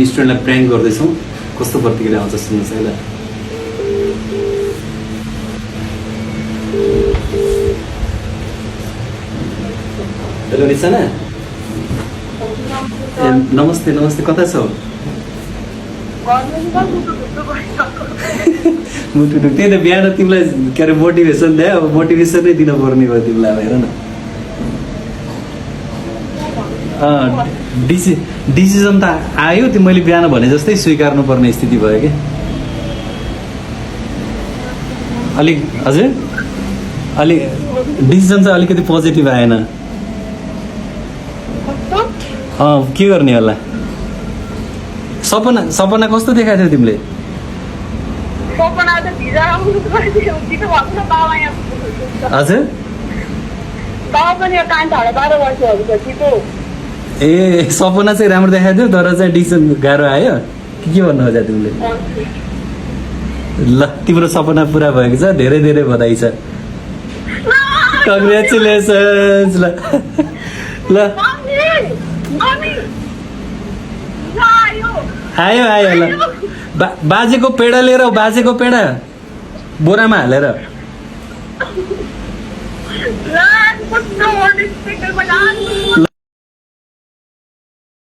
स्टुडेन्टलाई prank गर्दैछौँ, कस्तो प्रतिक्रिया आउँछ सुन्नुहोस् है ल। हेलो रिसाना, ए नमस्ते नमस्ते, कता छौ? मुटु दुख, त्यही त बिहान तिमीलाई के अरे मोटिभेसन दिए, अब मोटिभेसन नै दिन पर्ने भयो तिमीलाई, हेर न। डिसिजन त आयो, त्यो मैले बिहान भने जस्तै स्वीकार्नु पर्ने स्थिति भयो कि अलिक। हजुर, अलिक डिसिजन चाहिँ अलिकति पोजिटिभ आएन। के गर्ने होला? सपना सपना कस्तो देखाएको थियो तिमीले? हजुर, ए सपना चाहिँ राम्रो देखाएको थियो, तर चाहिँ डिसिजन गाह्रो आयो के भन्नु खोज्यो तिमीले? ल, तिम्रो सपना पुरा भएको छ, धेरै धेरै बधाई छ, कङ्ग्रेचुलेसन्स। ल ल, आयो आयो। ल, बाजेको पेडा लिएर, बाजेको पेडा बोरामा हालेर।